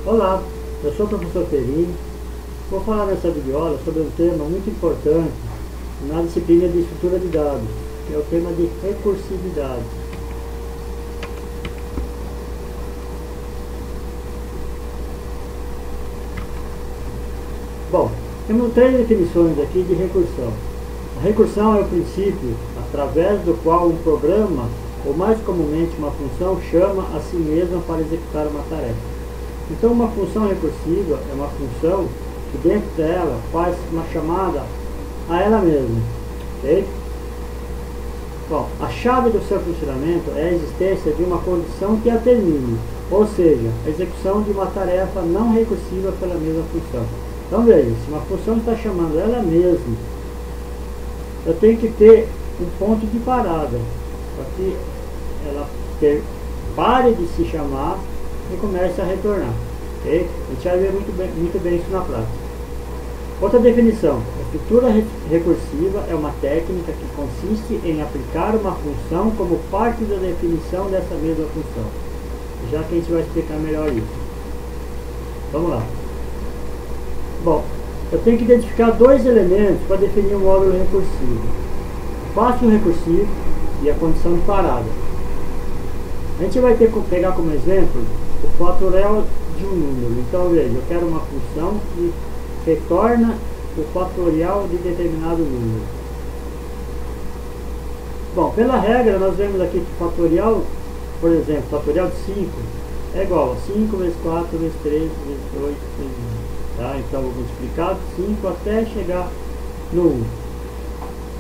Olá, eu sou o professor Perini. Vou falar nessa videoaula sobre um tema muito importante na disciplina de estrutura de dados, que é o tema de recursividade. Bom, temos três definições aqui de recursão. A recursão é o princípio através do qual um programa, ou mais comumente uma função, chama a si mesma para executar uma tarefa. Então, uma função recursiva é uma função que dentro dela faz uma chamada a ela mesma. Ok? Bom, a chave do seu funcionamento é a existência de uma condição que a termine, ou seja, a execução de uma tarefa não recursiva pela mesma função. Então veja, se uma função está chamando ela mesma, eu tenho que ter um ponto de parada, para que ela pare de se chamar e comece a retornar. Okay? A gente vai ver muito bem isso na prática. Outra definição: a estrutura recursiva é uma técnica que consiste em aplicar uma função como parte da definição dessa mesma função. Já que a gente vai explicar melhor isso. Vamos lá. Bom, eu tenho que identificar dois elementos para definir um módulo recursivo: o passo recursivo e a condição de parada. A gente vai ter que pegar como exemplo o fatorial de um número. Então veja, eu quero uma função que retorna o fatorial de determinado número. Bom, pela regra nós vemos aqui que o fatorial, por exemplo, fatorial de 5 é igual a 5 vezes 4 vezes 3 vezes 8 vezes 1. Tá? Então vou multiplicar 5 até chegar no 1.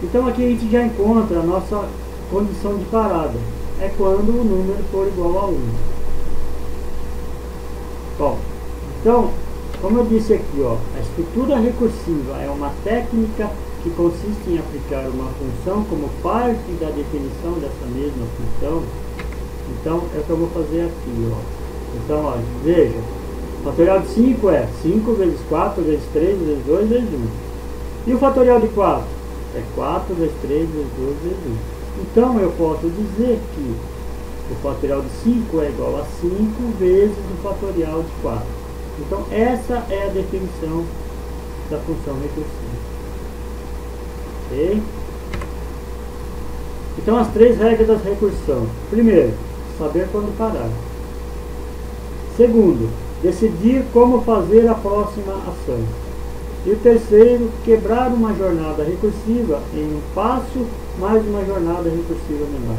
Então aqui a gente já encontra a nossa condição de parada. É quando o número for igual a 1. Bom, então, como eu disse aqui, ó, a estrutura recursiva é uma técnica que consiste em aplicar uma função como parte da definição dessa mesma função. Então, é o que eu vou fazer aqui, ó. Então, ó, veja, o fatorial de 5 é 5 vezes 4 vezes 3 vezes 2 vezes 1. E o fatorial de 4? É 4 vezes 3 vezes 2 vezes 1. Então, eu posso dizer que o fatorial de 5 é igual a 5 vezes o fatorial de 4. Então, essa é a definição da função recursiva. Ok? Então, as três regras da recursão. Primeiro, saber quando parar. Segundo, decidir como fazer a próxima ação. E o terceiro, quebrar uma jornada recursiva em um passo mais uma jornada recursiva menor.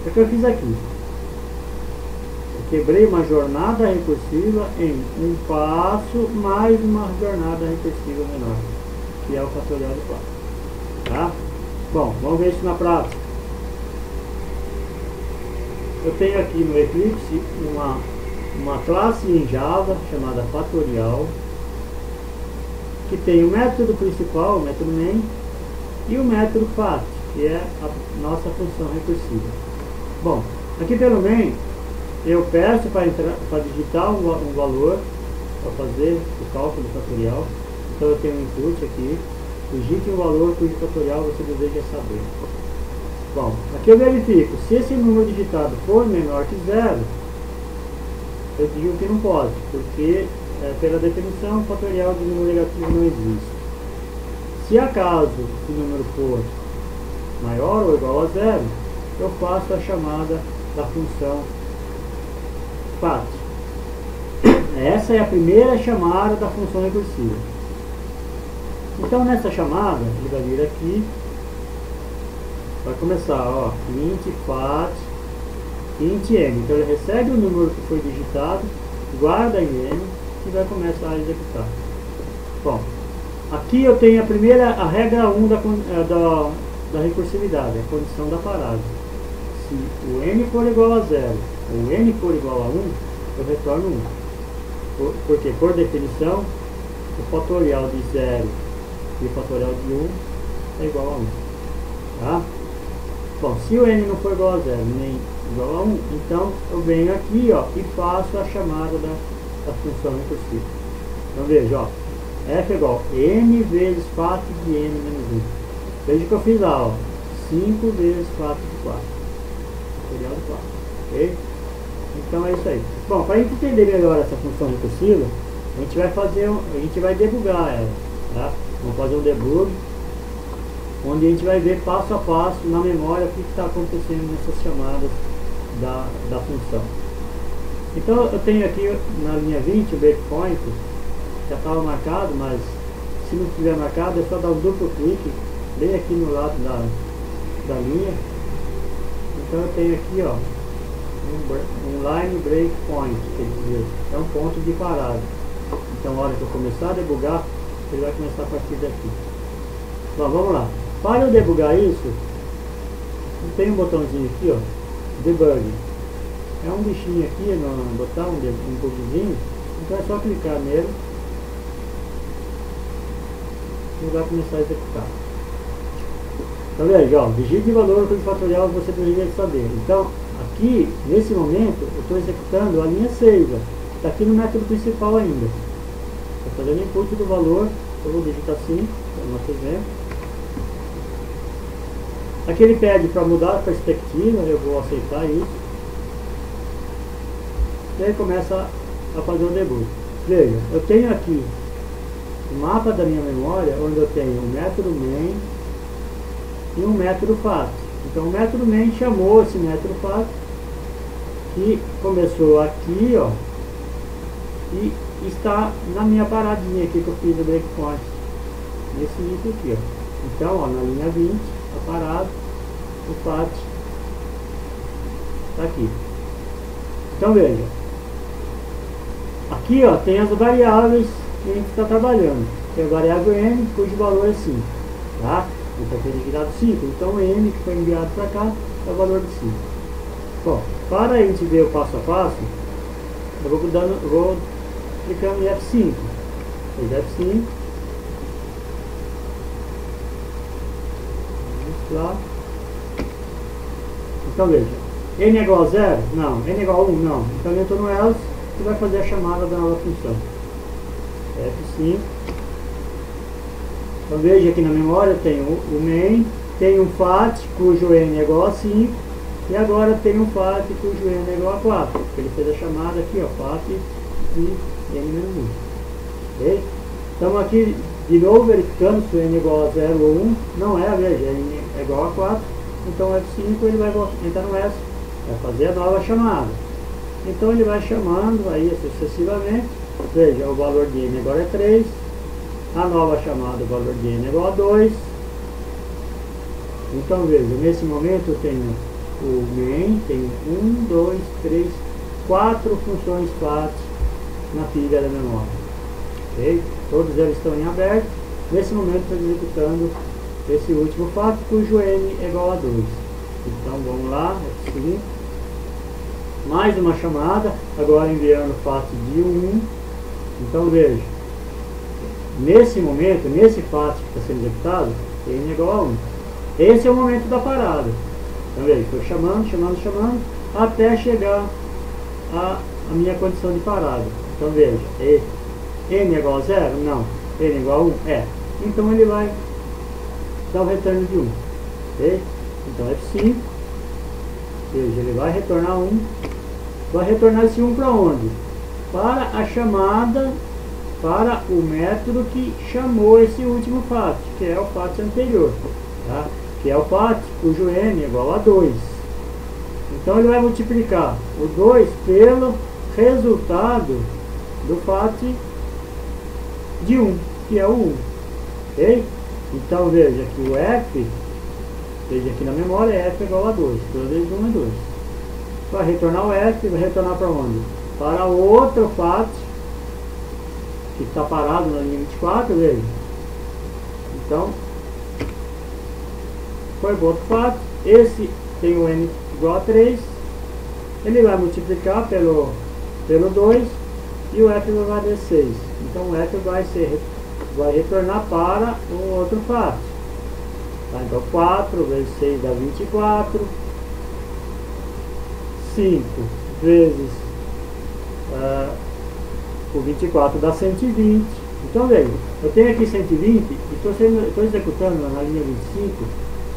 É o que eu fiz aqui. Eu quebrei uma jornada recursiva em um passo mais uma jornada recursiva menor, que é o fatorial de 4. Tá? Bom, vamos ver isso na prática. Eu tenho aqui no Eclipse uma classe em Java chamada fatorial, que tem o método principal, o método main, e o método fat, que é a nossa função recursiva. Bom, aqui pelo main, eu peço para digitar um valor, para fazer o cálculo do fatorial. Então eu tenho um input aqui, digite um valor cujo fatorial você deseja saber. Bom, aqui eu verifico, se esse número digitado for menor que 0, eu digo que não pode, porque pela definição, o fatorial de número negativo não existe. Se acaso o número for maior ou igual a 0, eu faço a chamada da função fat. Essa é a primeira chamada da função recursiva. Então nessa chamada, ele vai vir aqui, vai começar, ó, int fat int m. Então ele recebe o número que foi digitado, guarda em m e vai começar a executar. Bom, aqui eu tenho a regra 1 da recursividade, a condição da parada. Se o n for igual a 0 ou o n for igual a 1, eu retorno 1. Porque, por definição, o fatorial de 0 e o fatorial de 1 é igual a 1. Tá? Bom, se o n não for igual a 0 nem igual a 1, então eu venho aqui, ó, e faço a chamada da função recursiva. Então veja, ó, f é igual a n vezes fat de n menos 1. Veja que eu fiz lá, ó, 5 vezes fat de 4. Fatorial de 4. Ok? Então é isso aí. Bom, para a gente entender melhor essa função recursiva, a gente vai debugar ela, tá? Vamos fazer um debug, onde a gente vai ver passo a passo na memória o que está acontecendo nessas chamadas da função. Então eu tenho aqui na linha 20 o breakpoint, já estava marcado, mas se não estiver marcado é só dar um duplo clique bem aqui no lado da linha. Então eu tenho aqui, ó, um line breakpoint, quer dizer, é um ponto de parada. Então na hora que eu começar a debugar, ele vai começar a partir daqui. Bom, vamos lá. Para eu debugar isso, tem um botãozinho aqui, ó, debug. É um bichinho aqui no botão, um bugzinho. Então é só clicar nele e vai começar a executar. Então veja, ó, digite de valor com o fatorial você deveria saber. Então aqui, nesse momento, eu estou executando a linha 6, ó, que está aqui no método principal ainda. Estou fazendo input do valor, eu vou digitar 5, é o nosso exemplo. Aqui ele pede para mudar a perspectiva, eu vou aceitar isso. E aí começa a fazer o debug. Veja, eu tenho aqui o mapa da minha memória, onde eu tenho um método main e um método fat. Então o método main chamou esse método fat, que começou aqui, ó, e está na minha paradinha aqui que eu fiz o breakpoint, nesse item aqui, ó. Então, ó, na linha 20, está parado, o fat está aqui. Então veja, aqui, ó, tem as variáveis que a gente está trabalhando. Tem a variável n, cujo valor é 5, tá? Então foi digitado 5, então o n que foi enviado para cá é o valor de 5. Bom, para a gente ver o passo a passo, eu vou clicando em F5. Fez F5. Vamos lá. Então veja, n é igual a 0? Não. N é igual a 1? Não. Então eu estou no else e vai fazer a chamada da nova função. F5. Então veja aqui na memória tem o main, tem um fat cujo n é igual a 5, e agora tem um fat cujo n é igual a 4. Ele fez a chamada aqui, ó, fat de n-1. Ok? Estamos aqui de novo verificando se o n é igual a 0 ou 1. Não é, veja, n é igual a 4. Então F5 ele vai entrar no S, vai fazer a nova chamada. Então ele vai chamando aí sucessivamente. Veja, o valor de n agora é 3. A nova chamada, o valor de n é igual a 2. Então veja, nesse momento eu tenho o main, tenho 1, 2, 3, 4 funções fat na pilha da memória. Ok? Todos eles estão em aberto. Nesse momento estou executando esse último fat cujo n é igual a 2. Então vamos lá, F5. Mais uma chamada, agora enviando o fat de 1. Então veja, nesse momento, nesse fat que está sendo executado, n é igual a 1. Esse é o momento da parada. Então veja, estou chamando, até chegar a minha condição de parada. Então veja, n é igual a 0? Não. N é igual a 1? É. Então ele vai dar o retorno de 1. Ok? Então F5. Veja, ele vai retornar 1. Vai retornar esse 1 para onde? Para a chamada, para o método que chamou esse último fat, que é o fat anterior, tá? Que é o fat cujo n é igual a 2. Então ele vai multiplicar o 2 pelo resultado do fat de 1, que é o 1. Ok? Então veja que o f, veja aqui na memória, f é igual a 2. 2 vezes 1 é 2. Vai retornar o f, vai retornar para onde? Para outro fat que está parado na linha 24, veja. Então, foi para outro fat. Esse tem o n igual a 3. Ele vai multiplicar pelo 2 e o f vai dar 6. Então o f vai retornar para o outro fat. Tá? Então 4 vezes 6 dá 24. 5 vezes o 24 dá 120. Então veja, eu tenho aqui 120 e estou executando na linha 25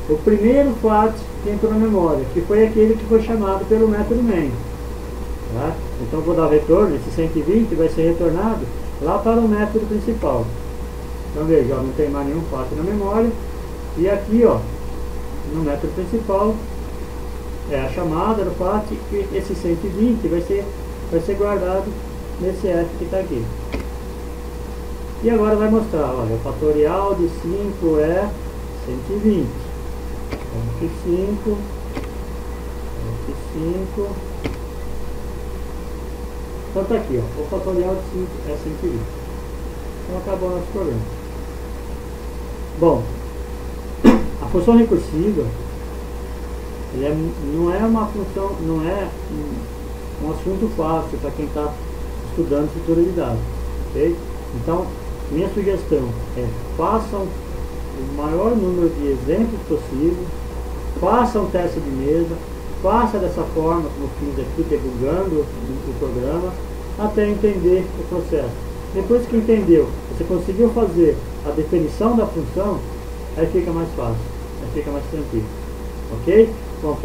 o primeiro fat que entrou na memória, que foi aquele que foi chamado pelo método main. Tá? Então vou dar o retorno, esse 120 vai ser retornado lá para o método principal. Então veja, ó, não tem mais nenhum path na memória. E aqui, ó, no método principal, é a chamada do path, e esse 120 vai ser guardado nesse f que está aqui. E agora vai mostrar, olha, o fatorial de 5 é 120. F5, F5. Então tá aqui, ó, o fatorial de 5 é 120. Então acabou o nosso problema. Bom, a função recursiva não é uma função, não é um assunto fácil para quem está estudando estrutura de dados, ok? Então, minha sugestão é: façam o maior número de exemplos possível, façam teste de mesa, faça dessa forma como fiz aqui, debugando o programa, até entender o processo. Depois que entendeu, você conseguiu fazer a definição da função, aí fica mais fácil, aí fica mais tranquilo, ok? Bom,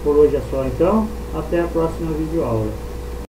por hoje é só então, até a próxima videoaula.